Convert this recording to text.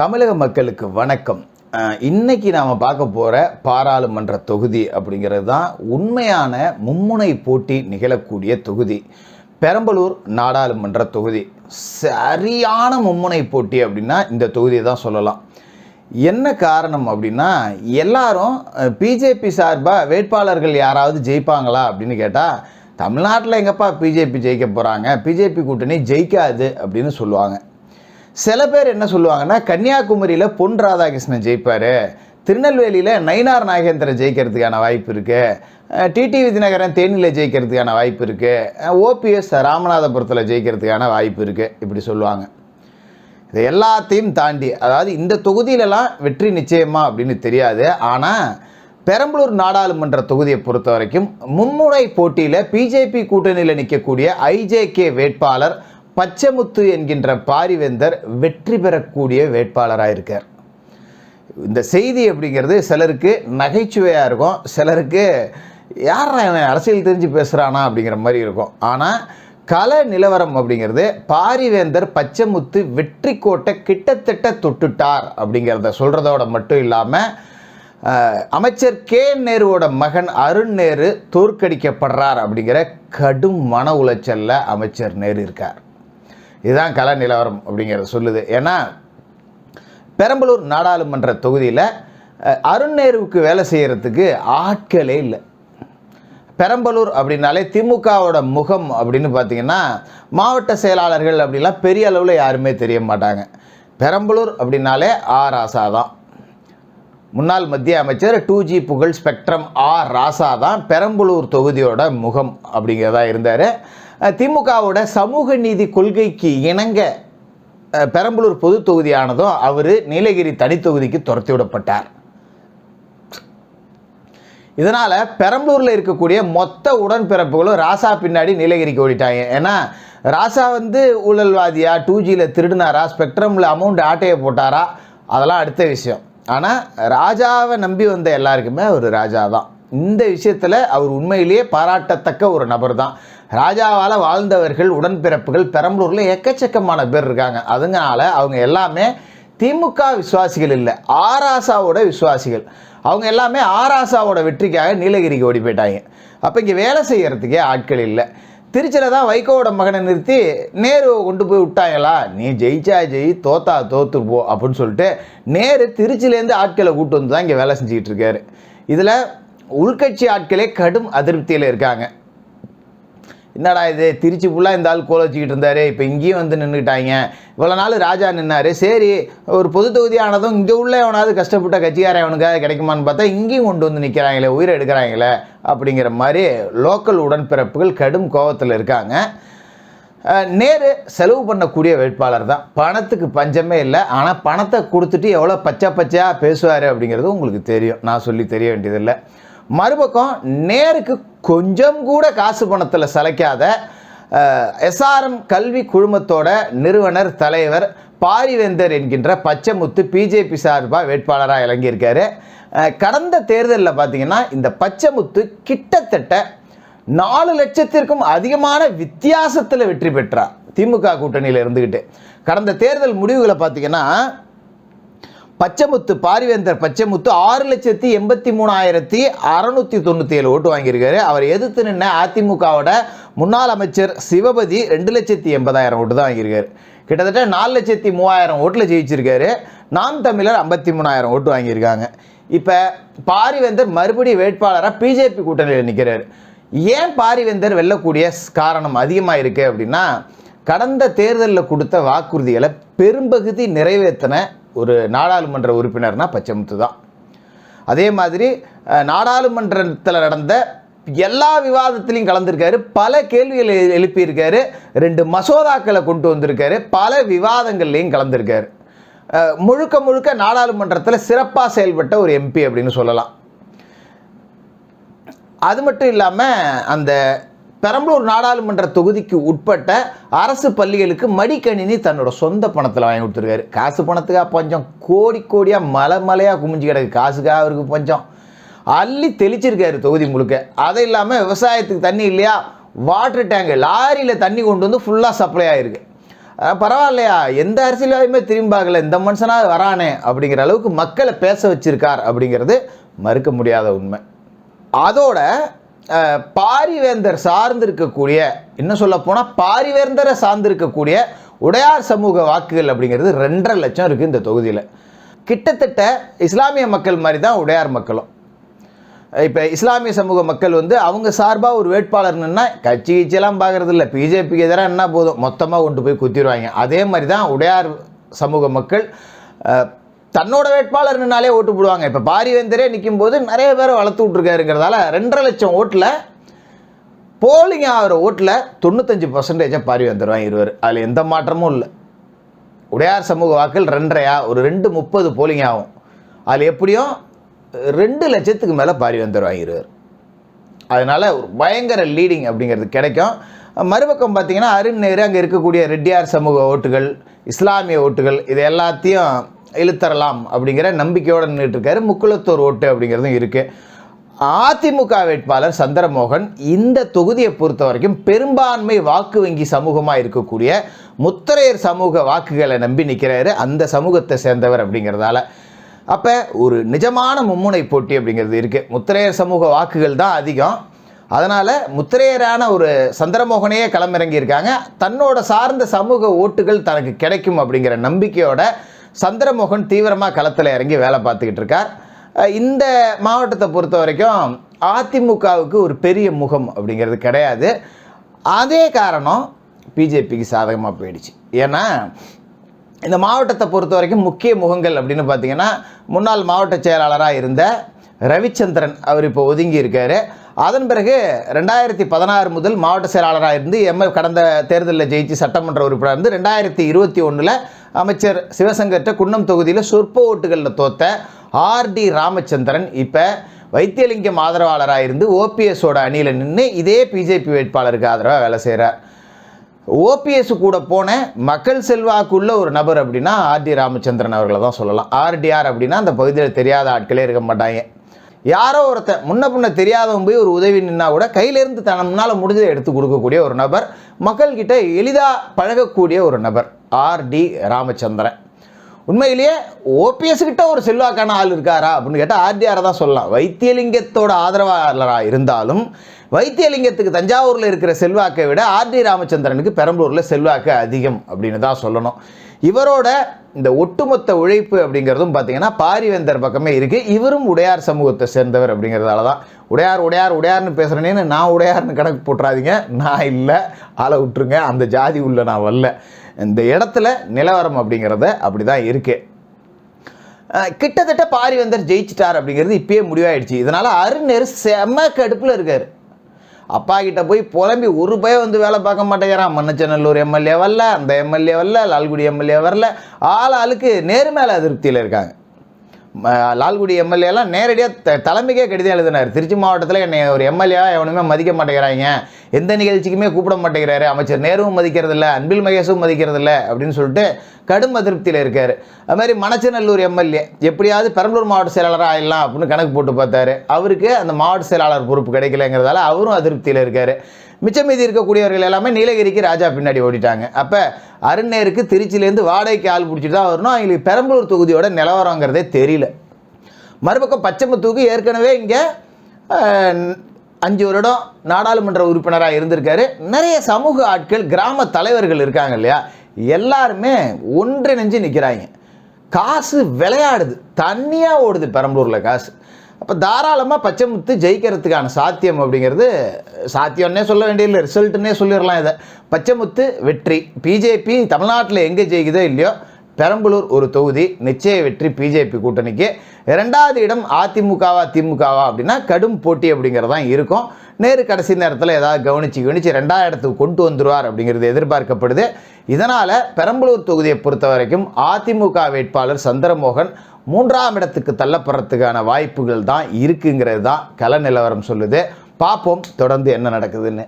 தமிழக மக்களுக்கு வணக்கம். இன்னைக்கு நாம் பார்க்க போகிற பாராளுமன்ற தொகுதி அப்படிங்கிறது தான் உண்மையான மும்முனை போட்டி நிகழக்கூடிய தொகுதி. பெரம்பலூர் நாடாளுமன்ற தொகுதி சரியான மும்முனை போட்டி அப்படின்னா இந்த தொகுதியை தான் சொல்லலாம். என்ன காரணம் அப்படின்னா, எல்லாரும் பிஜேபி சார்பாக வேட்பாளர்கள் யாராவது ஜெயிப்பாங்களா அப்படின்னு கேட்டால், தமிழ்நாட்டில் எங்கப்பா பிஜேபி ஜெயிக்க போகிறாங்க, பிஜேபி கூட்டணி ஜெயிக்காது அப்படின்னு சொல்லுவாங்க. சில பேர் என்ன சொல்லுவாங்கன்னா, கன்னியாகுமரியில் பொன் ராதாகிருஷ்ணன் ஜெயிப்பார், திருநெல்வேலியில் நயினார் நாகேந்திரன் ஜெயிக்கிறதுக்கான வாய்ப்பு இருக்குது, டிடி விதிநகரன் தேனியில் ஜெயிக்கிறதுக்கான வாய்ப்பு இருக்குது, ஓபிஎஸ் ராமநாதபுரத்தில் ஜெயிக்கிறதுக்கான வாய்ப்பு இருக்குது, இப்படி சொல்லுவாங்க. இது எல்லாத்தையும் தாண்டி, அதாவது இந்த தொகுதியிலலாம் வெற்றி நிச்சயமா அப்படின்னு தெரியாது. ஆனால் பெரம்பலூர் நாடாளுமன்ற தொகுதியை பொறுத்த வரைக்கும் மும்முனை போட்டியில் பிஜேபி கூட்டணியில் நிற்கக்கூடிய ஐஜேகே வேட்பாளர் பச்சைமுத்து என்கின்ற பாரிவேந்தர் வெற்றி பெறக்கூடிய வேட்பாளராக இருக்கார். இந்த செய்தி அப்படிங்கிறது சிலருக்கு நகைச்சுவையாக இருக்கும், சிலருக்கு யார் அரசியல் தெரிஞ்சு பேசுகிறானா அப்படிங்கிற மாதிரி இருக்கும். ஆனால் கள நிலவரம் அப்படிங்கிறது, பாரிவேந்தர் பச்சைமுத்து வெற்றி கோட்டை கிட்டத்தட்ட தொட்டுட்டார் அப்படிங்கிறத சொல்கிறதோட மட்டும் இல்லாமல், அமைச்சர் கே நேருவோட மகன் அருண் நேரு தோற்கடிக்கப்படுறார் அப்படிங்கிற கடும் மன உளைச்சலில் அமைச்சர் நேரு இருக்கார். இதுதான் கள நிலவரம் அப்படிங்கிறத சொல்லுது. ஏன்னா பெரம்பலூர் நாடாளுமன்ற தொகுதியில் அருண் நேருவுக்கு வேலை செய்கிறதுக்கு ஆட்களே இல்லை. பெரம்பலூர் அப்படின்னாலே திமுகவோட முகம் அப்படின்னு பார்த்தீங்கன்னா, மாவட்ட செயலாளர்கள் அப்படின்லாம் பெரிய அளவில் யாருமே தெரிய மாட்டாங்க. பெரம்பலூர் அப்படின்னாலே ராசா தான். முன்னாள் மத்திய அமைச்சர் 2G புகழ் ஸ்பெக்ட்ரம் ராசா தான் பெரம்பலூர் தொகுதியோட முகம் அப்படிங்கிறதா இருந்தார். திமுகவோட சமூக நீதி கொள்கைக்கு இணங்க பெரம்பலூர் பொது தொகுதியானதும் அவர் நீலகிரி தனித்தொகுதிக்கு துரத்தி விடப்பட்டார். இதனால் பெரம்பலூரில் இருக்கக்கூடிய மொத்த உடன்பிறப்புகளும் ராசா பின்னாடி நீலகிரிக்கு ஓடிட்டாங்க. ஏன்னா ராசா ஊழல்வாதியா, 2Gயில் திருடினாரா, ஸ்பெக்ட்ரமில் அமௌண்ட் ஆட்டையை போட்டாரா, அதெல்லாம் அடுத்த விஷயம். ஆனால் ராஜாவை நம்பி வந்த எல்லாருக்குமே அவர் ராஜா தான். இந்த விஷயத்தில் அவர் உண்மையிலேயே பாராட்டத்தக்க ஒரு நபர் தான். ராஜாவால் வாழ்ந்தவர்கள் உடன்பிறப்புகள் பெரம்பலூரில் எக்கச்சக்கமான பேர் இருக்காங்க. அதனால அவங்க எல்லாமே திமுக விசுவாசிகள் இல்லை, ராசாவோட விசுவாசிகள். அவங்க எல்லாமே ராசாவோட வெற்றிக்காக நீலகிரிக்கு ஓடி போயிட்டாங்க. அப்போ இங்கே வேலை செய்கிறதுக்கே ஆட்கள் இல்லை. திருச்சியில் தான் வைகோவோட மகனை நிறுத்தி நேரு கொண்டு போய் விட்டாங்களா, நீ ஜெயிச்சா ஜெயி, தோத்தா தோத்து போ அப்படின்னு சொல்லிட்டு நேரு திருச்சியிலேருந்து ஆட்களை கூட்டு வந்து தான் இங்கே வேலை செஞ்சுக்கிட்டு இருக்காரு. இதில் உள்கட்சி ஆட்களே கடும் அதிருப்தியில் இருக்காங்க. என்னடா இது, திருச்சி ஃபுல்லாக இந்த ஆள் கோல வச்சுக்கிட்டு இருந்தார், இப்போ இங்கேயும் நின்றுட்டாங்க, இவ்வளோ நாள் ராஜா நின்னார், சரி ஒரு பொது தொகுதி ஆனதும் இங்கே உள்ள எவனாவது கஷ்டப்பட்ட கட்சிக்காரன் அவனுக்காக கிடைக்குமான்னு பார்த்தா இங்கேயும் கொண்டு வந்து நிற்கிறாங்களே, உயிரை எடுக்கிறாங்களே அப்படிங்கிற மாதிரி லோக்கல் உடன்பிறப்புகள் கடும் கோபத்தில் இருக்காங்க. நேரு செலவு பண்ணக்கூடிய வேட்பாளர் தான், பணத்துக்கு பஞ்சமே இல்லை. ஆனால் பணத்தை கொடுத்துட்டு எவ்வளோ பச்சையாக பேசுவார் அப்படிங்கிறது உங்களுக்கு தெரியும், நான் சொல்லி தெரிய வேண்டியதில்லை. மறுபக்கம் நேருக்கு கொஞ்சம் கூட காசு பணத்தில் சளைக்காத SRM கல்வி குழுமத்தோட நிறுவனர் தலைவர் பாரிவேந்தர் என்கின்ற பச்சைமுத்து பிஜேபி சார்பாக வேட்பாளராக இறங்கியிருக்காரு. கடந்த தேர்தலில் பார்த்தீங்கன்னா இந்த பச்சைமுத்து கிட்டத்தட்ட 4 லட்சத்திற்கும் அதிகமான வித்தியாசத்தில் வெற்றி பெற்றார் திமுக கூட்டணியில் இருந்துக்கிட்டு. கடந்த தேர்தல் முடிவுகளை பார்த்தீங்கன்னா, பச்சைமுத்து பாரிவேந்தர் பச்சைமுத்து 6,83,697 ஓட்டு வாங்கியிருக்காரு. அவர் எதிர்த்து நின்ன அதிமுகவோட முன்னாள் அமைச்சர் சிவபதி 2,80,000 ஓட்டு தான் வாங்கியிருக்காரு. கிட்டத்தட்ட 4,03,000 ஓட்டில் ஜெயிச்சிருக்காரு. நாம் தமிழர் 53,000 ஓட்டு வாங்கியிருக்காங்க. இப்போ பாரிவேந்தர் மறுபடியும் வேட்பாளராக பிஜேபி கூட்டணியில் நிற்கிறார். ஏன் பாரிவேந்தர் வெல்லக்கூடிய காரணம் அதிகமாக இருக்குது அப்படின்னா, கடந்த தேர்தலில் கொடுத்த வாக்குறுதிகளை பெரும்பகுதி நிறைவேற்றின ஒரு நாடாளுமன்ற உறுப்பினர்னா பச்சைமுத்து தான். அதே மாதிரி நாடாளுமன்றத்தில் நடந்த எல்லா விவாதத்திலையும் கலந்துருக்காரு, பல கேள்விகளை எழுப்பியிருக்காரு, 2 மசோதாக்களை கொண்டு வந்திருக்காரு, பல விவாதங்கள்லையும் கலந்துருக்காரு. முழுக்க நாடாளுமன்றத்தில் சிறப்பாக செயல்பட்ட ஒரு MP அப்படின்னு சொல்லலாம். அது மட்டும் இல்லாமல் அந்த பெரம்பலூர் நாடாளுமன்ற தொகுதிக்கு உட்பட்ட அரசு பள்ளிகளுக்கு மடிக்கணினி தன்னோட சொந்த பணத்தில் வாங்கி கொடுத்துருக்காரு. காசு பணத்துக்காக பஞ்சம், கோடியாக மலையாக குமிஞ்சு கிடக்கு, காசுக்காக அவருக்கு பஞ்சம், அள்ளி தெளிச்சிருக்காரு தொகுதி முழுக்க. அது இல்லாமல் விவசாயத்துக்கு தண்ணி இல்லையா, வாட்டர் டேங்கு லாரியில் தண்ணி கொண்டு வந்து ஃபுல்லாக சப்ளை ஆகிருக்கு. பரவாயில்லையா, எந்த அரசியல்வாதியுமே திரும்பி பார்க்கல, இந்த மனுஷனாக வரானே அப்படிங்கிற அளவுக்கு மக்களை பேச வச்சிருக்கார் அப்படிங்கிறது மறுக்க முடியாத உண்மை. அதோட பாரிவேந்தர் சார்ந்திருக்கக்கூடிய, இன்னும் சொல்ல போனால் பாரிவேந்தரை சார்ந்திருக்கக்கூடிய உடையார் சமூக வாக்குகள் அப்படிங்கிறது 2.5 லட்சம் இருக்குது இந்த தொகுதியில். கிட்டத்தட்ட இஸ்லாமிய மக்கள் மாதிரி தான் உடையார் மக்களும். இப்போ இஸ்லாமிய சமூக மக்கள் அவங்க சார்பாக ஒரு வேட்பாளர்னா கட்சி கட்சியெல்லாம் பார்க்குறது இல்லை, பிஜேபிக்கு எதிராக என்ன போதும் மொத்தமாக கொண்டு போய் குத்திடுவாங்க. அதே மாதிரி தான் உடையார் சமூக மக்கள் தன்னோட வேட்பாளர்னாலே ஓட்டு போடுவாங்க. இப்போ பாரிவேந்தரே நிற்கும் போது நிறைய பேரை வளர்த்து விட்ருக்காருங்கிறதால 2.5 லட்சம் ஓட்டில் போலிங் ஆகிற ஓட்டில் 95% பாரிவேந்தர் வாங்கிடுவார். அதில் எந்த மாற்றமும் இல்லை. உடையார் சமூக வாக்கள் 2.5 ஒரு 230 போலிங் ஆகும். அதில் எப்படியும் 2 லட்சத்துக்கு மேலே பாரிவேந்தர் வாங்கிடுவார். அதனால் ஒரு பயங்கர லீடிங் அப்படிங்கிறது கிடைக்கும். மறுபக்கம் பார்த்திங்கன்னா அருண் நேரு அங்கே இருக்கக்கூடிய ரெட்டியார் சமூக ஓட்டுகள், இஸ்லாமிய ஓட்டுகள், இது எல்லாத்தையும் இழுத்தரலாம் அப்படிங்கிற நம்பிக்கையோடு நின்றுட்டுருக்காரு. முக்குளத்தூர் ஓட்டு அப்படிங்கிறதும் இருக்குது. அதிமுக வேட்பாளர் சந்திரமோகன் இந்த தொகுதியை பொறுத்த வரைக்கும் பெரும்பான்மை வாக்கு வங்கி சமூகமாக இருக்கக்கூடிய முத்தரையர் சமூக வாக்குகளை நம்பி நிற்கிறாரு, அந்த சமூகத்தை சேர்ந்தவர் அப்படிங்கிறதால. அப்போ ஒரு நிஜமான மும்முனை போட்டி அப்படிங்கிறது இருக்குது. முத்திரையர் சமூக வாக்குகள் தான் அதிகம். அதனால் முத்திரையரான ஒரு சந்திரமோகனையே களமிறங்கியிருக்காங்க. தன்னோட சார்ந்த சமூக ஓட்டுகள் தனக்கு கிடைக்கும் அப்படிங்கிற நம்பிக்கையோட சந்திரமோகன் தீவிரமாக களத்தில் இறங்கி வேலை பார்த்துக்கிட்டு இருக்கார். இந்த மாவட்டத்தை பொறுத்த வரைக்கும் அதிமுகவுக்கு ஒரு பெரிய முகம் அப்படிங்கிறது கிடையாது. அதே காரணம் பிஜேபிக்கு சாதகமாக போயிடுச்சு. ஏன்னா இந்த மாவட்டத்தை பொறுத்த வரைக்கும் முக்கிய முகங்கள் அப்படின்னு பார்த்தீங்கன்னா, முன்னாள் மாவட்ட செயலாளராக இருந்த ரவிச்சந்திரன் அவர் இப்போ ஒதுங்கி இருக்கார். அதன் பிறகு 2016 முதல் மாவட்ட செயலாளராக இருந்து கடந்த தேர்தலில் ஜெயிச்சு சட்டமன்ற உறுப்பினர் இருந்து 2021 அமைச்சர் சிவசங்கர்கிட்ட குன்னம் தொகுதியில் சொற்ப ஓட்டுகளில் தோத்த ஆர்டி ராமச்சந்திரன் இப்போ வைத்தியலிங்கம் ஆதரவாளராக இருந்து ஓபிஎஸோட அணியில் நின்று இதே பிஜேபி வேட்பாளருக்கு ஆதரவாக வேலை செய்கிறார். ஓபிஎஸ் கூட போன மக்கள் செல்வாக்குள்ள ஒரு நபர் அப்படின்னா ஆர்டி ராமச்சந்திரன் அவர்களை தான் சொல்லலாம். ஆர்டிஆர் அப்படின்னா அந்த பகுதியில் தெரியாத ஆட்களே இருக்க மாட்டாங்க. யாரோ ஒருத்தர் முன்ன தெரியாதவங்க போய் ஒரு உதவி நின்னா கூட கையிலேருந்து முன்னால் முடிஞ்சதை எடுத்து கொடுக்கக்கூடிய ஒரு நபர், மக்கள்கிட்ட எளிதாக பழகக்கூடிய ஒரு நபர் ஆர்டி ராமச்சந்திரன். உண்மையிலேயே ஓபிஎஸ் கிட்ட ஒரு செல்வாக்கான ஆள் இருக்காரா அப்படின்னு கேட்டால் ஆர்டிஆரை தான் சொல்லலாம். வைத்தியலிங்கத்தோட ஆதரவாளராக இருந்தாலும் வைத்தியலிங்கத்துக்கு தஞ்சாவூரில் இருக்கிற செல்வாக்கை விட ஆர்டி ராமச்சந்திரனுக்கு பெரம்பலூரில் செல்வாக்கு அதிகம் அப்படின்னு தான் சொல்லணும். இவரோட இந்த ஒட்டுமொத்த உழைப்பு அப்படிங்கிறதும் பார்த்தீங்கன்னா பாரிவேந்தர் பக்கமே இருக்குது. இவரும் உடையார் சமூகத்தை சேர்ந்தவர் அப்படிங்கிறதால தான் உடையார்னு பேசுகிறேன்னு நான் உடையார்னு கணக்கு போட்டுறாதீங்க. நான் இல்லை, ஆளை விட்டுருங்க, அந்த ஜாதி உள்ள நான் வரல. இந்த இடத்துல நிலவரம் அப்படிங்கிறத அப்படி தான் இருக்குது. கிட்டத்தட்ட பாரிவேந்தர் ஜெயிச்சிட்டார் அப்படிங்கிறது இப்பயே முடிவாயிடுச்சு. இதனால் அருண் செம்ம கடுப்பில் இருக்கார். அப்பா கிட்ட போய் புலம்பி ஒரு பயம் வேலை பார்க்க மாட்டேங்கிறான். மண்ணச்சநல்லூர் எம்எல்ஏ வரல, அந்த எம்எல்ஏ வரல, லால்குடி எம்எல்ஏ வரல. ஆளுக்கு நேரு மேலே அதிருப்தியில் இருக்காங்க. லால்குடி எம்எல்ஏலாம் நேரடியாக தலைமைக்கே கடிதம் எழுதினார். திருச்சி மாவட்டத்தில் என்னை ஒரு எம்எல்ஏவாக எவனுமே மதிக்க மாட்டேங்கிறாங்க, எந்த நிகழ்ச்சிக்குமே கூப்பிட மாட்டேங்கிறாரு, அமைச்சர் நேருவும் மதிக்கிறதில்ல, அன்பில் மகேஷும் மதிக்கிறதில்ல அப்படின்னு சொல்லிட்டு கடும் அதிருப்தியில் இருக்கார். அதுமாதிரி மணச்சநல்லூர் எம்எல்ஏ எப்படியாவது பெரம்பலூர் மாவட்ட செயலாளராக ஆயிடலாம் அப்படின்னு கணக்கு போட்டு பார்த்தாரு. அவருக்கு அந்த மாவட்ட செயலாளர் பொறுப்பு கிடைக்கலங்கிறதால அவரும் அதிருப்தியில் இருக்கார். மிச்சம் மீதி இருக்கக்கூடியவர்கள் எல்லாமே நீலகிரிக்கு ராஜா பின்னாடி ஓடிட்டாங்க. அப்போ அருண் நேருக்கு திருச்சியிலேருந்து வாடகைக்கு ஆள் பிடிச்சிட்டு தான் வரணும். அவங்களுக்கு பெரம்பலூர் தொகுதியோட நிலவரங்கிறதே தெரியல. மறுபக்கம் பச்சைமுத்துவுக்கு ஏற்கனவே இங்கே 5 வருடம் நாடாளுமன்ற உறுப்பினராக இருந்திருக்காரு. நிறைய சமூக ஆட்கள், கிராம தலைவர்கள் இருக்காங்க இல்லையா, எல்லாருமே ஒன்றிணைஞ்சு நிற்கிறாங்க. காசு விளையாடுது, தண்ணியாக ஓடுது பெரம்பலூரில் காசு. அப்போ தாராளமாக பச்சைமுத்து ஜெயிக்கிறதுக்கான சாத்தியம் அப்படிங்கிறது சாத்தியம்னே சொல்ல வேண்டியதில்லை, ரிசல்ட்டுன்னே சொல்லிடலாம். இதை பச்சைமுத்து வெற்றி. பிஜேபி தமிழ்நாட்டில் எங்கே ஜெயிக்குதோ இல்லையோ பெரம்பலூர் ஒரு தொகுதி நிச்சய வெற்றி பிஜேபி கூட்டணிக்கு. 2வது இடம் அதிமுகவா திமுகவா அப்படின்னா கடும் போட்டி அப்படிங்கிறது தான் இருக்கும். நேரு கடைசி நேரத்தில் ஏதாவது கவனித்து 2வது இடத்துக்கு கொண்டு வந்துடுவார் அப்படிங்கிறது எதிர்பார்க்கப்படுது. இதனால் பெரம்பலூர் தொகுதியை பொறுத்த வரைக்கும் அதிமுக வேட்பாளர் சந்திரமோகன் 3ஆம் இடத்துக்கு தள்ளப்படுறதுக்கான வாய்ப்புகள் தான் இருக்குங்கிறது தான் கள நிலவரம் சொல்லுது. பார்ப்போம் தொடர்ந்து என்ன நடக்குதுன்னு.